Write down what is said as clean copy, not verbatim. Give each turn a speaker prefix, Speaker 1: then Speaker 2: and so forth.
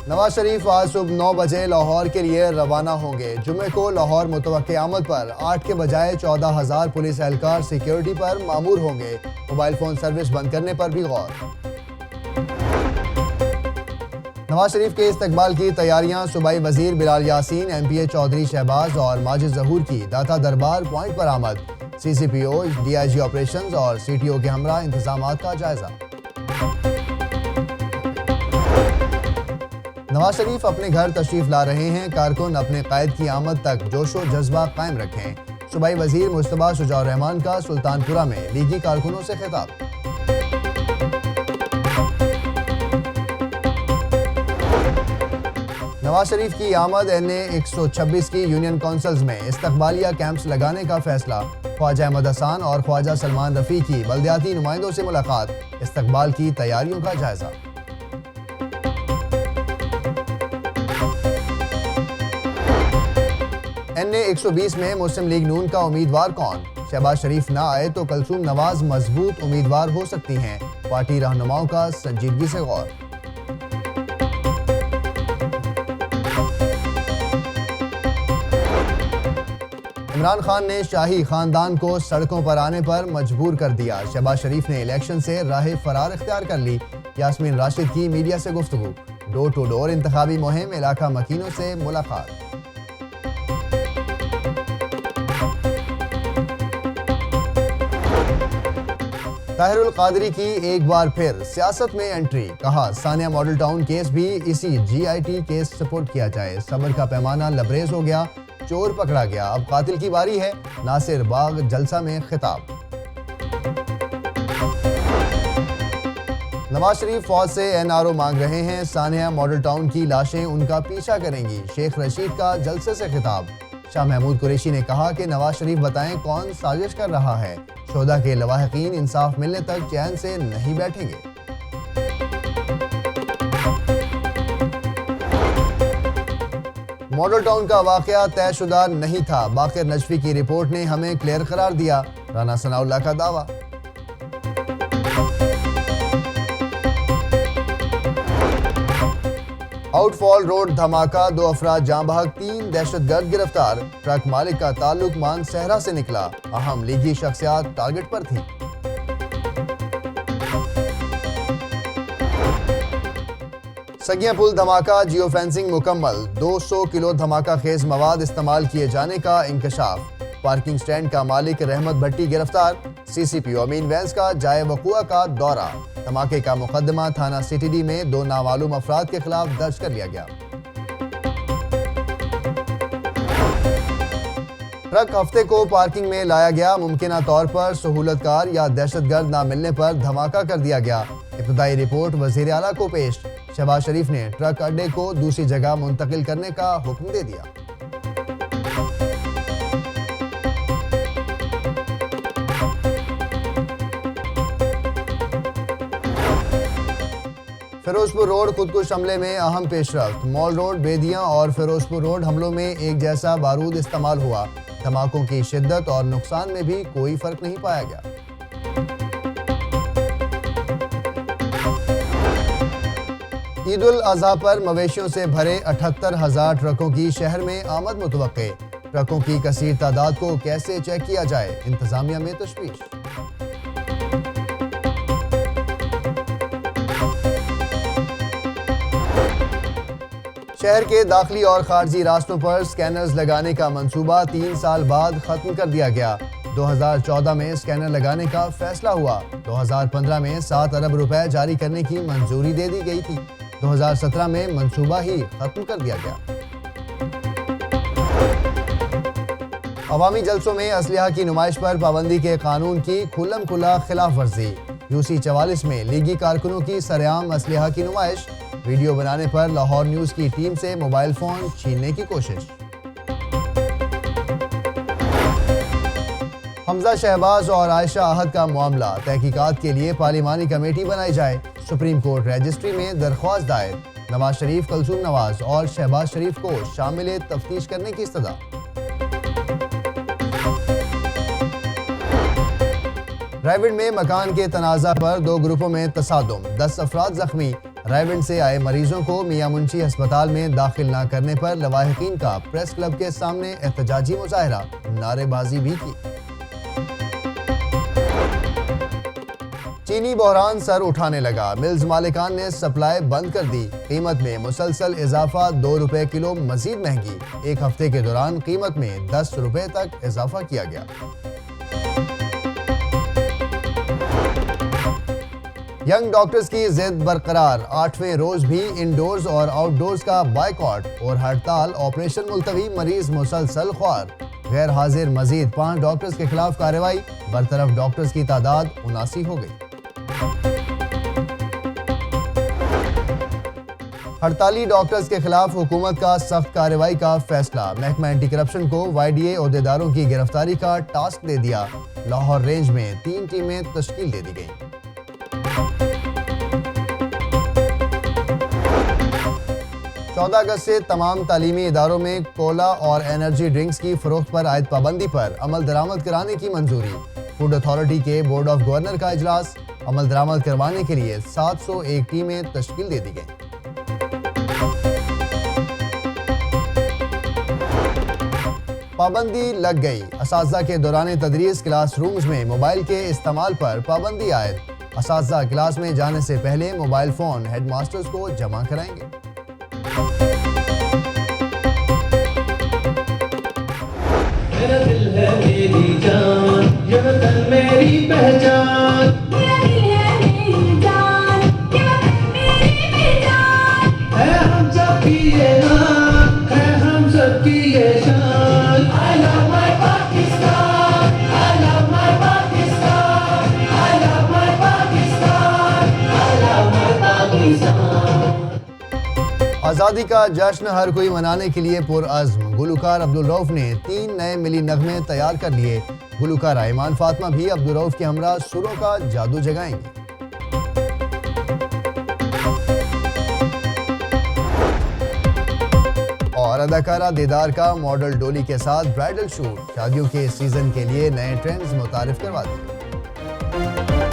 Speaker 1: نواز شریف آج صبح 9 بجے لاہور کے لیے روانہ ہوں گے۔ جمعے کو لاہور متوقع آمد پر 8 کے بجائے 14,000 پولیس اہلکار سیکیورٹی پر مامور ہوں گے۔ موبائل فون سروس بند کرنے پر بھی غور۔ نواز شریف کے استقبال کی تیاریاں۔ صوبائی وزیر بلال یاسین، ایم پی اے چودھری شہباز اور ماجد ظہور کی داتا دربار پوائنٹ پر آمد۔ سی سی پی او، ڈی آئی جی آپریشنز اور سی ٹی او کے ہمراہ انتظامات کا جائزہ۔ نواز شریف اپنے گھر تشریف لا رہے ہیں۔ کارکن اپنے قائد کی آمد تک جوش و جذبہ قائم رکھیں۔ صوبائی وزیر مجتبیٰ شجاع الرحمان کا سلطان پورہ میں لیگی کارکنوں سے خطاب۔ نواز شریف کی آمد NA-126 کی یونین کونسلز میں استقبالیہ کیمپس لگانے کا فیصلہ۔ خواجہ احمد حسان اور خواجہ سلمان رفیع کی بلدیاتی نمائندوں سے ملاقات۔ استقبال کی تیاریوں کا جائزہ۔ NA-120 میں مسلم لیگ نون کا امیدوار کون؟ شہباز شریف نہ آئے تو کلثوم نواز مضبوط امیدوار ہو سکتی ہیں۔ پارٹی رہنماؤں کا سنجیدگی سے غور۔ عمران خان نے شاہی خاندان کو سڑکوں پر آنے پر مجبور کر دیا۔ شہباز شریف نے الیکشن سے راہ فرار اختیار کر لی۔ یاسمین راشد کی میڈیا سے گفتگو۔ ڈور ٹو ڈور انتخابی مہم، علاقہ مکینوں سے ملاقات۔ طاہر القادری کی ایک بار پھر سیاست میں انٹری۔ کہا ثانیہ ماڈل ٹاؤن کیس بھی اسی GIT کیس سپورٹ کیا جائے۔ صبر کا پیمانہ لبریز ہو گیا، چور پکڑا گیا، اب قاتل کی باری ہے۔ ناصر باغ جلسہ میں خطاب۔ نواز شریف فوج سے NRO مانگ رہے ہیں۔ ثانیہ ماڈل ٹاؤن کی لاشیں ان کا پیچھا کریں گی۔ شیخ رشید کا جلسے سے خطاب۔ شاہ محمود قریشی نے کہا کہ نواز شریف بتائیں کون سازش کر رہا ہے۔ شہداء کے لواحقین انصاف ملنے تک چین سے نہیں بیٹھیں گے۔ ماڈل ٹاؤن کا واقعہ طے شدہ نہیں تھا، باقر نجفی کی رپورٹ نے ہمیں کلیئر قرار دیا۔ رانا ثناء اللہ کا دعویٰ۔ آؤٹ فال روڈ دھماکہ، 2 افراد جاں بحق، 3 دہشت گرد گرفتار۔ ٹرک مالک کا تعلق مان صحرا سے نکلا۔ اہم لیگی شخصیات ٹارگٹ پر تھیں۔ سگیاں پل دھماکہ، جیو فینسنگ مکمل، 200 کلو دھماکہ خیز مواد استعمال کیے جانے کا انکشاف۔ پارکنگ سٹینڈ کا مالک رحمت بھٹی گرفتار۔ CCPO امین وینس کا جائے وقوع کا دورہ۔ دھماکے کا مقدمہ تھانہ سٹی ڈی میں 2 نامعلوم افراد کے خلاف درج کر لیا گیا۔ ٹرک ہفتے کو پارکنگ میں لایا گیا، ممکنہ طور پر سہولت کار یا دہشت گرد نہ ملنے پر دھماکہ کر دیا گیا۔ ابتدائی رپورٹ وزیر اعلیٰ کو پیش۔ شہباز شریف نے ٹرک اڈے کو دوسری جگہ منتقل کرنے کا حکم دے دیا۔ فیروزپور روڈ خودکش حملے میں اہم پیش رفت۔ مال روڈ، بیدیاں اور فیروزپور روڈ حملوں میں ایک جیسا بارود استعمال ہوا۔ دھماکوں کی شدت اور نقصان میں بھی کوئی فرق نہیں پایا گیا۔ عید الاضحیٰ پر مویشیوں سے بھرے 78,000 ٹرکوں کی شہر میں آمد متوقع۔ ٹرکوں کی کثیر تعداد کو کیسے چیک کیا جائے؟ انتظامیہ میں تشویش۔ شہر کے داخلی اور خارجی راستوں پر سکینرز لگانے کا منصوبہ 3 سال بعد ختم کر دیا گیا۔ 2014 میں سکینر لگانے کا فیصلہ ہوا۔ 2015 میں 7 ارب روپے جاری کرنے کی منظوری دے دی گئی تھی۔ 2017 میں منصوبہ ہی ختم کر دیا گیا۔ عوامی جلسوں میں اسلحہ کی نمائش پر پابندی کے قانون کی کھلم کھلا خلاف ورزی۔ UC 44 میں لیگی کارکنوں کی سرعام اسلحہ کی نمائش۔ ویڈیو بنانے پر لاہور نیوز کی ٹیم سے موبائل فون چھیننے کی کوشش۔ حمزہ شہباز اور عائشہ احد کا معاملہ، تحقیقات کے لیے پارلیمانی کمیٹی بنائی جائے۔ سپریم کورٹ رجسٹری میں درخواست دائر۔ نواز شریف، کلثوم نواز اور شہباز شریف کو شامل تفتیش کرنے کی استدعا۔ رائیونڈ میں مکان کے تنازع پر 2 گروپوں میں تصادم، 10 افراد زخمی۔ رائیونڈ سے آئے مریضوں کو میاں منشی ہسپتال میں داخل نہ کرنے پر لواحقین کا پریس کلب کے سامنے احتجاجی مظاہرہ، نعرے بازی بھی کی۔ چینی بحران سر اٹھانے لگا، ملز مالکان نے سپلائی بند کر دی، قیمت میں مسلسل اضافہ، 2 روپے کلو مزید مہنگی، ایک ہفتے کے دوران قیمت میں 10 روپے تک اضافہ کیا گیا۔ ینگ ڈاکٹرز کی ضد برقرار، 8ویں روز بھی انڈورز اور آؤٹ ڈورز کا بائیکاٹ اور ہڑتال، آپریشن ملتوی، مریض مسلسل خوار، غیر حاضر مزید 5 ڈاکٹرز کے خلاف کارروائی، برطرف ڈاکٹرز کی تعداد 79 ہو گئی۔ ہڑتالی ڈاکٹرز کے خلاف حکومت کا سخت کارروائی کا فیصلہ، محکمہ اینٹی کرپشن کو YDA عہدیداروں کی گرفتاری کا ٹاسک دے دیا، لاہور رینج میں 3 ٹیمیں تشکیل دے دی گئیں۔ 14 اگست سے تمام تعلیمی اداروں میں کولا اور انرجی ڈرنکس کی فروخت پر عائد پابندی پر عمل درآمد کرانے کی منظوری، فوڈ اتھارٹی کے بورڈ آف گورنر کا اجلاس، عمل درآمد کروانے کے لیے 701 ٹیمیں تشکیل دے دی گئیں۔ پابندی لگ گئی، اساتذہ کے دوران تدریس کلاس رومز میں موبائل کے استعمال پر پابندی عائد، اساتذہ کلاس میں جانے سے پہلے موبائل فون ہیڈ ماسٹرز کو جمع کرائیں گے۔
Speaker 2: میرا دل ہے میری جان، یہ وطن میری پہچان، میرا دل ہے میری جان، یہ وطن میری پہچان، ہے ہم سب کی یہ نام، ہے ہم سب کی یہ شان۔ I love my Pakistan, I love my Pakistan, I love my Pakistan, I love my Pakistan۔
Speaker 1: آزادی کا جشن ہر کوئی منانے کے لیے پرعزم، گلوکار عبدالرؤف نے 3 نئے ملی نغمے تیار کر لیے، گلوکارہ ایمان فاطمہ بھی عبدالرؤف کے ہمراہ سروں کا جادو جگائیں گی۔ اور اداکارہ دیدار کا ماڈل ڈولی کے ساتھ برائڈل شوٹ، شادیوں کے سیزن کے لیے نئے ٹرینڈز متعارف کروا دیے۔